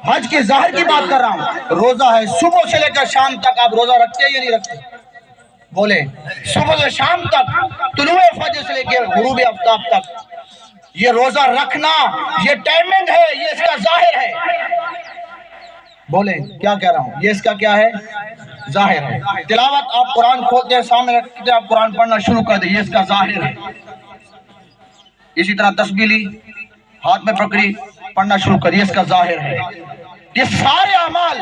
حج کے ظاہر کی بات کر رہا ہوں. روزہ ہے صبح سے لے کر شام تک. آپ روزہ رکھتے ہیں یا نہیں رکھتے؟ بولے صبح سے شام تک، طلوع فجر سے لے کے غروب آفتاب تک. یہ روزہ رکھنا یہ ٹائمنگ ہے، یہ اس کا ظاہر ہے. بولیں کیا کہہ رہا ہوں؟ یہ اس کا کیا ہے؟ ظاہر ہے. تلاوت آپ قرآن کھولتے ہیں سامنے رکھتے ہیں، آپ قرآن پڑھنا شروع کر دیں، یہ اس کا ظاہر ہے. اسی طرح تسبیح لی، ہاتھ میں پکڑی، پڑھنا شروع کر، یہ اس کا ظاہر ہے. یہ سارے اعمال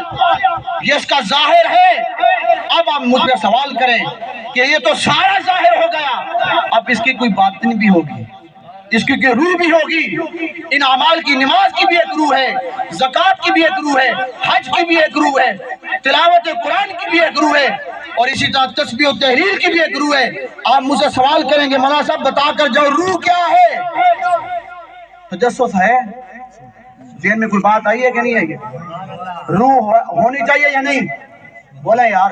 یہ اس کا ظاہر ہے. اب آپ مجھ سے سوال کریں کہ یہ تو سارا ظاہر ہو گیا، اب اس کی کوئی باطن بھی ہوگی، اس کی کوئی روح بھی ہوگی. ان اعمال کی، نماز کی بھی ایک روح ہے، زکوٰۃ کی بھی ایک روح ہے، حج کی بھی ایک روح ہے، تلاوت قرآن کی بھی ایک روح ہے، اور اسی طرح تسبیح و تحلیل کی بھی ایک روح ہے. آپ مجھ سے سوال کریں گے مولانا صاحب بتا کر جو روح کیا ہے؟ تجسس ہے. ذہن میں کوئی بات آئی ہے کہ نہیں آئی؟ روح ہونی چاہیے یا نہیں؟ بولیں یار،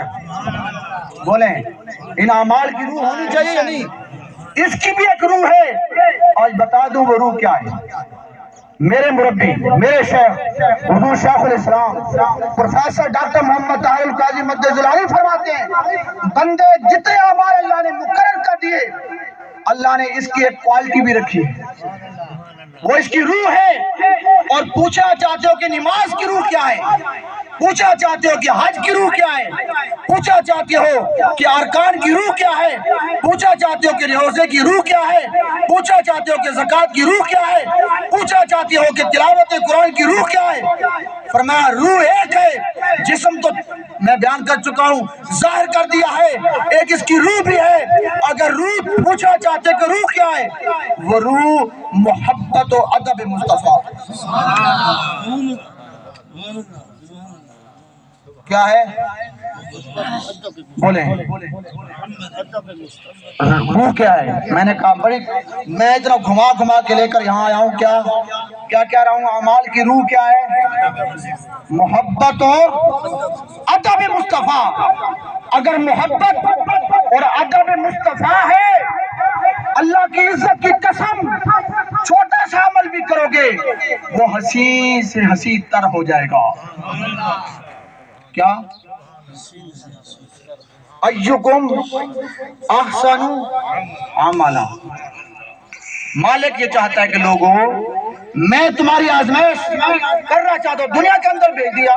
بولیں ان اعمال کی روح ہونی چاہیے یا نہیں؟ اس کی بھی ایک روح ہے. آج بتا دوں وہ روح کیا ہے. میرے مربی، میرے شیخ حضور شیخ الاسلام پروفیسر ڈاکٹر محمد طاہر القادری مدثر العلی فرماتے ہیں بندے جتنے اعمال اللہ نے مقرر کر دیے، اللہ نے اس کی ایک کوالٹی بھی رکھی ہے، وہ اس کی روح ہے. اور پوچھنا چاہتے ہو کہ نماز کی روح کیا ہے، پوچھنا چاہتے ہو کہ حج کی روح کیا ہے، پوچھنا چاہتے ہو کہ ارکان کی روح کیا ہے، پوچھنا چاہتے ہو کہ روزے کی روح کیا ہے، پوچھنا چاہتے ہو کہ زکوٰۃ کی روح کیا ہے، پوچھنا چاہتے ہو کہ تلاوت قرآن کی روح کیا ہے. فرمایا روح ایک ہے، جسم تو میں بیان کر چکا ہوں، ظاہر کر دیا ہے، ایک اس کی روح بھی ہے. اگر روح پوچھنا چاہتے کہ روح کیا ہے، وہ روح محبت و ادب مصطفیٰ. کیا ہے؟ بولیں روح کیا ہے؟ میں نے کہا میں اتنا گھما کے لے کر یہاں آیا ہوں. کیا کہہ رہا ہوں؟ اعمال کی روح کیا ہے؟ محبت اور ادب مصطفیٰ. اگر محبت اور ادب مصطفیٰ ہے، اللہ کی عزت کی قسم چھوٹا سا عمل بھی کرو گے وہ حسین سے حسین تر ہو جائے گا. کیا؟ ایکم احسن عملا. مالک یہ چاہتا ہے کہ لوگوں میں تمہاری آزمائش کرنا چاہتا ہوں، دنیا کے اندر بھیج دیا،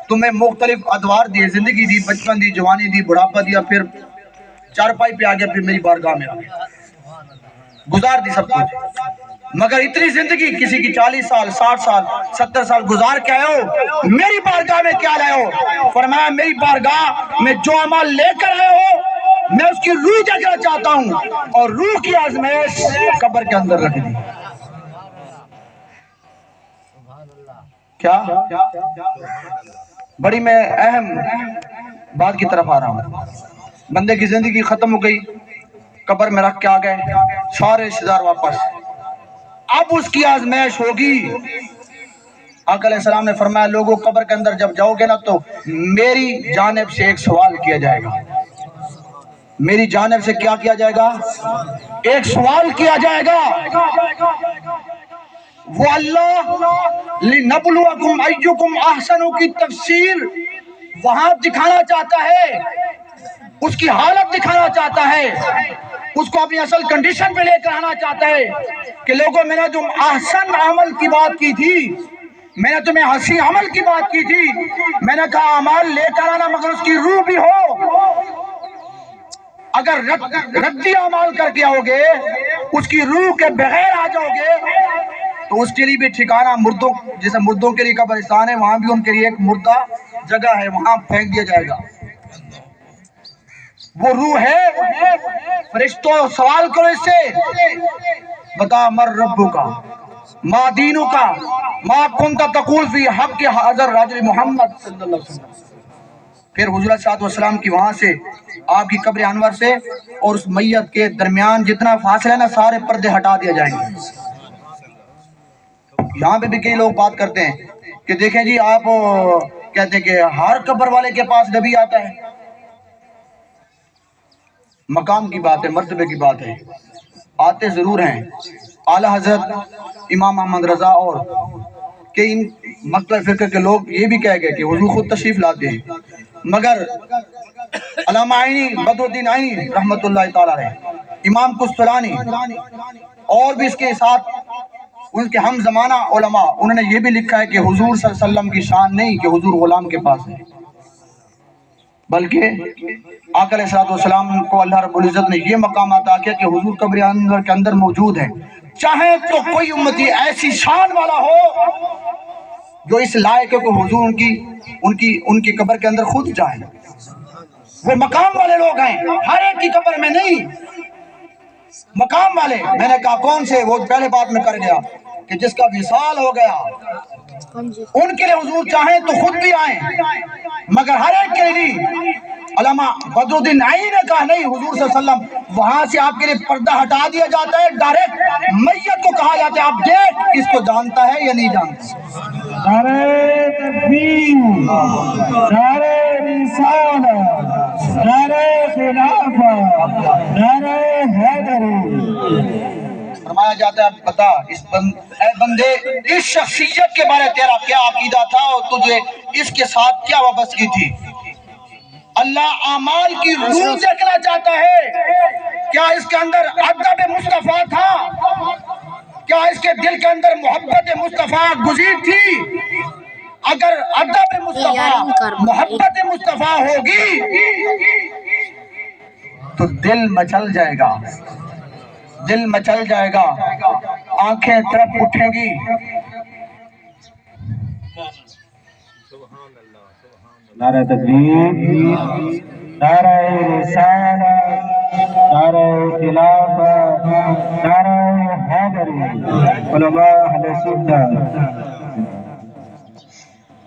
تمہیں مختلف ادوار دیے، زندگی دی، بچپن دی، جوانی دی، بڑھاپا دیا، پھر چارپائی پہ آگیا، پھر میری بارگاہ میں گزار دی سب کچھ. مگر اتنی زندگی کسی کی 40 سال 60 سال 70 سال گزار کے آئے ہو، میری بارگاہ میں کیا لائے ہو؟ فرمایا میری بارگاہ میں جو عمل لے کر آئے ہو میں اس کی روح دیکھنا چاہتا ہوں، اور روح کی آزمائش قبر کے اندر رکھ دی. کیا؟ بڑی میں اہم بات کی طرف آ رہا ہوں. بندے کی زندگی ختم ہو گئی، قبر میں رکھ کے آ گئے، سارے رشتہ دار واپس. اب اس کی آزمائش ہوگی. آقا علیہ السلام نے فرمایا لوگوں قبر کے اندر جب جاؤ گے نا تو میری جانب سے ایک سوال کیا جائے گا. میری جانب سے کیا کیا جائے گا؟ ایک سوال کیا جائے گا. وہ اللہ لِنَبْلُوَكُمْ أَيُّكُمْ أَحْسَنُ کی تفسیر وہاں دکھانا چاہتا ہے، اس کی حالت دکھانا چاہتا ہے، اس کو اپنی اصل کنڈیشن پہ لے کر آنا چاہتا ہے کہ لوگوں میں نے تم احسن عمل کی بات کی تھی، میں نے تمہیں حسین عمل کی بات کی تھی، میں نے کہا عمل لے کر آنا مگر اس کی روح بھی ہو. اگر ردی عمل کر کے آؤ گے، اس کی روح کے بغیر آ جاؤ گے تو اس کے لیے بھی ٹھکانہ مردوں، جیسے مردوں کے لیے قبرستان ہے، وہاں بھی ان کے لیے ایک مردہ جگہ ہے، وہاں پھینک دیا جائے گا. وہ روح ہے. فرشتوں سوال کرو اس سے، بتا مر ربو کا، ما دینو کا، ما کنت تقول فی حق حضر رجل محمد صلی اللہ علیہ وسلم. پھر حضور صلی اللہ علیہ وسلم کی وہاں سے آپ کی قبر انور سے اور اس میت کے درمیان جتنا فاصلہ ہے نا سارے پردے ہٹا دیا جائیں گے. یہاں پہ بھی کئی لوگ بات کرتے ہیں کہ دیکھیں جی آپ کہتے ہیں کہ ہر قبر والے کے پاس نبی آتا ہے. مقام کی بات ہے، مرتبے کی بات ہے، آتے ضرور ہیں. اعلیٰ حضرت امام محمد رضا اور کہ ان مختلف فرقے کے لوگ یہ بھی کہہ گئے کہ حضور خود تشریف لاتے ہیں، مگر علامہ عینی بدر الدین عینی رحمۃ اللہ تعالی علیہ، امام قسطلانی اور بھی اس کے ساتھ ان کے ہم زمانہ علماء، انہوں نے یہ بھی لکھا ہے کہ حضور صلی اللہ علیہ وسلم کی شان نہیں کہ حضور غلام کے پاس ہے، بلکہ آقا علیہ السلام کو اللہ رب العزت نے یہ مقام عطا کیا کہ حضور قبر انور کے اندر موجود ہیں۔ چاہے تو کوئی امتی ایسی شان والا ہو جو اس لائق ہے کہ حضور ان کی قبر کے اندر خود جائیں، وہ مقام والے لوگ ہیں، ہر ایک کی قبر میں نہیں، مقام والے۔ میں نے کہا کون سے؟ وہ پہلے بات میں کر گیا کہ جس کا وصال ہو گیا ان کے لیے حضور چاہیں تو خود بھی آئیں، مگر ہر ایک کے لیے علامہ بدر الدین عینی نے کہا نہیں، حضور صلی اللہ علیہ وسلم وہاں سے آپ کے لیے پردہ ہٹا دیا جاتا ہے، ڈائریکٹ میت کو کہا جاتا ہے آپ دیکھ اس کو جانتا ہے یا نہیں جانتا۔ نعرہ تکبیر، نعرہ رسالت، نعرہ خلافت، نعرہ حیدری۔ فرمایا جاتا ہے بتا اے بندے اس شخصیت کے بارے تیرا کیا عقیدہ تھا اور تجھے اس کے ساتھ کیا وابستگی تھی؟ اللہ اعمال کی روح دیکھنا چاہتا ہے، کیا اس کے اندر ادب مصطفیٰ تھا؟ کیا اس کے دل کے اندر محبت مصطفیٰ گزیر تھی؟ اگر ادب مصطفیٰ محبت مصطفیٰ ہوگی تو دل مچل جائے گا، دل مچل جائے گا، آنکھیں طرف اٹھیں گی۔ نعرہ تکبیر، نعرہ رسالت، نعرہ خلافت، نعرہ حیدری۔ علماء اہل سنت۔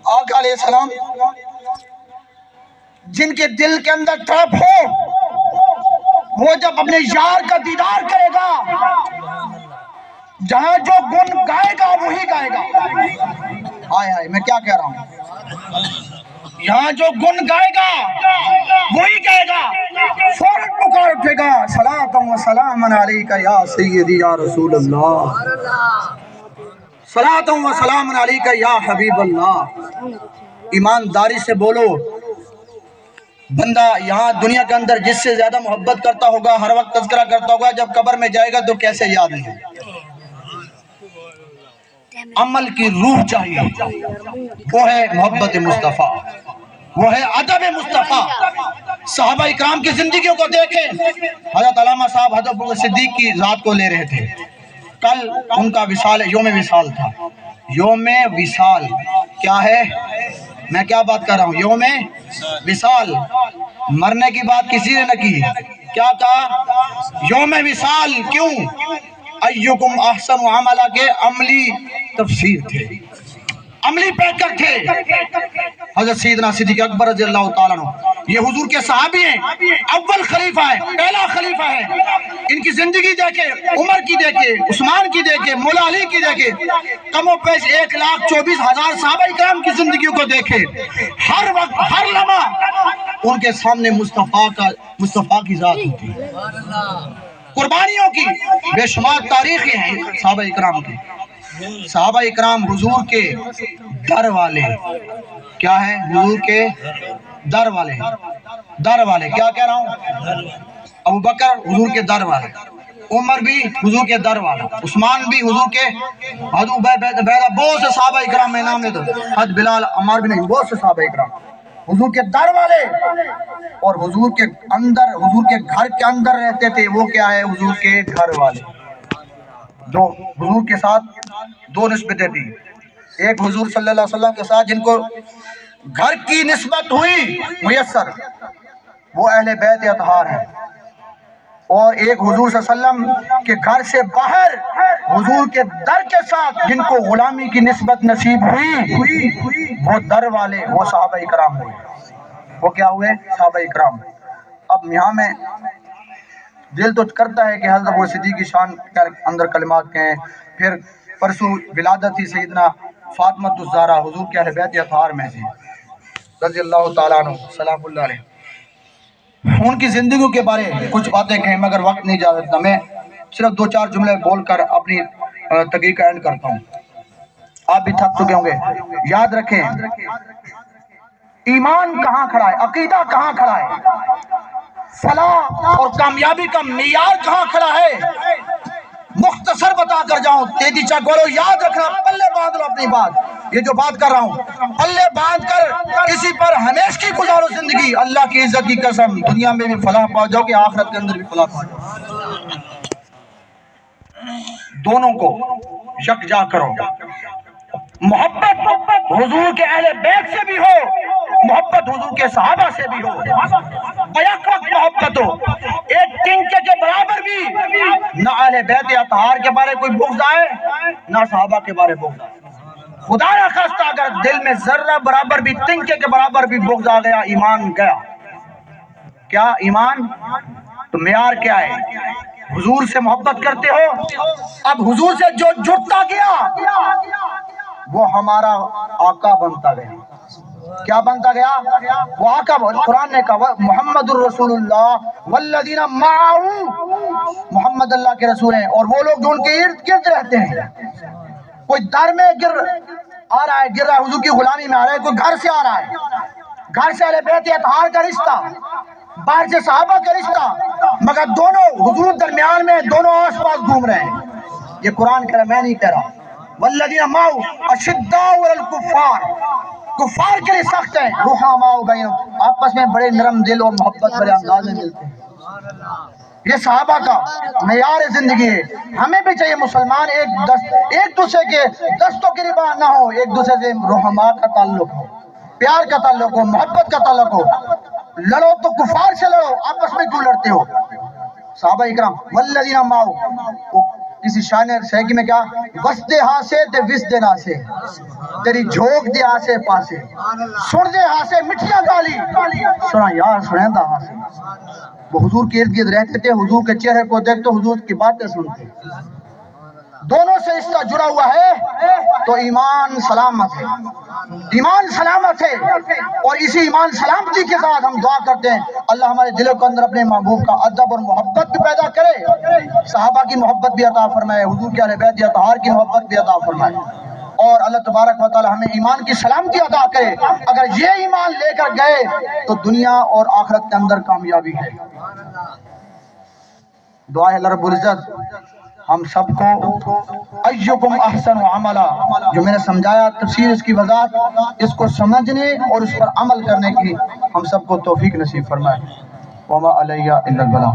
آقا علیہ السلام جن کے دل کے اندر طرف ہو وہ جب اپنے یار کا دیدار کرے گا، جہاں جو گن گائے گا وہی گائے گا۔ ہائے ہائے میں کیا کہہ رہا ہوں، یہاں جو گن گائے گا وہی گائے گا، فوراً پکار اٹھے گا صلاۃ و سلام علیک یا سیدی یا رسول اللہ، صلاۃ و سلام علیک یا حبیب اللہ۔ ایمانداری سے بولو، بندہ یہاں دنیا کے اندر جس سے زیادہ محبت کرتا ہوگا، ہر وقت تذکرہ کرتا ہوگا، جب قبر میں جائے گا تو کیسے یاد نہیں؟ عمل کی روح چاہیے، وہ ہے محبت مصطفیٰ، وہ ہے ادب مصطفیٰ۔ صحابہ اکرام کی زندگیوں کو دیکھیں، حضرت علامہ صاحب حضرت ابوبکر صدیق کی ذات کو لے رہے تھے، کل ان کا وصال یوم وصال تھا۔ یوم وصال کیا ہے؟ میں کیا بات کر رہا ہوں؟ یوم وصال، مرنے کی بات کسی نے نہ کی، کیا کہا؟ یوم وصال۔ کیوں؟ ایکم احسن عملا کے عملی تفسیر تھے، عملی پیکر تھے حضرت سیدنا صدیق اکبر رضی اللہ تعالیٰ عنہ۔ یہ حضور کے صحابی ہیں، اول خلیفہ ہے، پہلا خلیفہ ہے۔ ان کی زندگی دیکھے، عمر کی دیکھے، عثمان کی دیکھے، مولا علی کی دیکھے، کم و بیش 1,24,000 صحابہ اکرام کی زندگیوں کو دیکھے۔ ہر وقت ہر لمحہ ان کے سامنے مصطفیٰ کی ذات ہوتی ہے، قربانیوں کی بے شمار تاریخیں ہیں صحابہ اکرام کی۔ صحابہ اکرام حضور کے در والے، کیا ہے؟ حضور کے در والے، در والے کیا کہہ رہا ہوں؟ ابو بکر حضور کے در والے، عمر بھی حضور کے در والا، عثمان بھی حضور کے، حضرت بیدہ، بہت سے صحابہ اکرام میں نام لے دو، حضرت بلال، عمار بھی نہیں، بہت سے صحابہ اکرام حضور کے در والے، اور حضور کے اندر، حضور کے گھر کے اندر رہتے تھے، وہ کیا ہے؟ حضور کے گھر والے۔ جو حضور کے ساتھ دو نسبتیں تھیں، ایک حضور صلی اللہ علیہ وسلم کے ساتھ جن کو گھر کی نسبت ہوئی میسر، وہ اہل بیت اطہار ہیں، اور ایک حضور صلی اللہ علیہ وسلم کے گھر سے باہر حضور کے در کے ساتھ جن کو غلامی کی نسبت نصیب ہوئی، وہ در والے، وہ صحابہ اکرام ہوئے۔ وہ کیا ہوئے؟ صحابہ اکرام۔ اب یہاں میں دل تو کرتا ہے کہ حضرت ابو صدیق کی شان کے اندر کلمات کہیں، پھر پرسوں ولادت تھی سیدنا فاطمہ الزہرا، حضور کے اہل بیت اطہار میں سے رضی اللہ تعالیٰ عنہ سلام اللہ علیہ۔ ان کی زندگیوں کے بارے کچھ باتیں کہیں مگر وقت نہیں جا سکتا، میں صرف 2-4 جملے بول کر اپنی تقریر کا اینڈ کرتا ہوں۔ آپ بھی تھک چکے ہوں گے. یاد رکھیں ایمان کہاں کھڑا ہے, عقیدہ کہاں کھڑا ہے, فلاح اور کامیابی کا معیار کہاں کھڑا ہے. مختصر بتا کر جاؤں, تیزی چک بولو, یاد رکھنا, پلے باندھ لو اپنی بات. یہ جو بات کر رہا ہوں پلے باندھ کر کسی پر ہمیشہ کی گزارو زندگی. اللہ کی عزت کی قسم, دنیا میں بھی فلاح پا جاؤ گے, آخرت کے اندر بھی فلاح پا جاؤ. دونوں کو یکجا کرو. محبت حضور کے اہل بیت سے بھی ہو, محبت حضور کے صحابہ سے بھی ہو, بیک وقت محبت ہو. ایک ٹنکے کے برابر بھی نہ اہل بیت اطہار کے بارے کوئی بغض آئے, نہ صحابہ کے بارے بغض آئے. خدا نہ خواستہ اگر دل میں ذرہ برابر بھی, ٹنکے کے برابر بھی بغض آ گیا, ایمان گیا. کیا ایمان؟ تو معیار کیا ہے؟ حضور سے محبت کرتے ہو, اب حضور سے جو جڑتا گیا وہ ہمارا آقا بنتا گیا. کیا بنتا گیا؟ وہ آقا. قرآن نے کہا محمد الرسول اللہ والذین معہ, محمد اللہ کے رسول ہیں اور وہ لوگ جو ان کے ارد گرد رہتے ہیں. کوئی در میں آ رہا ہے, گر رہا ہے, حضور کی غلامی میں آ رہا ہے, کوئی گھر سے آ رہا ہے, گھر سے اہل بیت اطہار کا رشتہ, باہر سے صحابہ کا رشتہ, مگر دونوں حضور درمیان میں, دونوں آس پاس گھوم رہے ہیں. یہ قرآن کہہ رہا, میں نہیں کہہ رہا. والذین معہ اشداء علی الکفار, کفار کے لیے سخت ہیں, رحماء بینہم, آپس میں بڑے نرم دل اور محبت بڑے انداز میں ملتے ہیں. یہ صحابہ کا معیار زندگی ہے. ہمیں بھی چاہیے مسلمان ایک دوسرے کے دستوں کی ربا نہ ہو, ایک دوسرے سے رحماء کا تعلق ہو, پیار کا تعلق ہو, محبت کا تعلق ہو. لڑو تو کفار سے لڑو, آپس میں کیوں لڑتے ہو؟ صحابہ اکرام والذین معہ, کسی شاعر شیخی میں کیا, وسدے ہاسے تے وسدے ناسے, تیری جھوک دے آسے پاسے, سن دے ہاسے مٹھیاں گالی, سنا یار سنیں دا ہاسے. وہ حضور کے ارد گرد رہتے تھے, حضور کے چہرے کو دیکھتے, حضور کی باتیں سنتے. دونوں سے رشتہ جڑا ہوا ہے تو ایمان سلامت ہے, ایمان سلامت ہے. اور اسی ایمان سلامتی کے ساتھ ہم دعا کرتے ہیں اللہ ہمارے دلوں کے اندر اپنے محبوب کا ادب اور محبت بھی پیدا کرے, صحابہ کی محبت بھی عطا فرمائے, حضور کے اہل بیت اطہار کی محبت بھی عطا فرمائے, اور اللہ تبارک و تعالی ہمیں ایمان کی سلامتی عطا کرے. اگر یہ ایمان لے کر گئے تو دنیا اور آخرت کے اندر کامیابی ہے. دعا ہے اللہ رب العزت ہم سب کو ایکم احسن عملا, جو میں نے سمجھایا تفسیر اس کی وضاحت, اس کو سمجھنے اور اس پر عمل کرنے کی ہم سب کو توفیق نصیب فرمائے. وما علیہ الا البلاغ.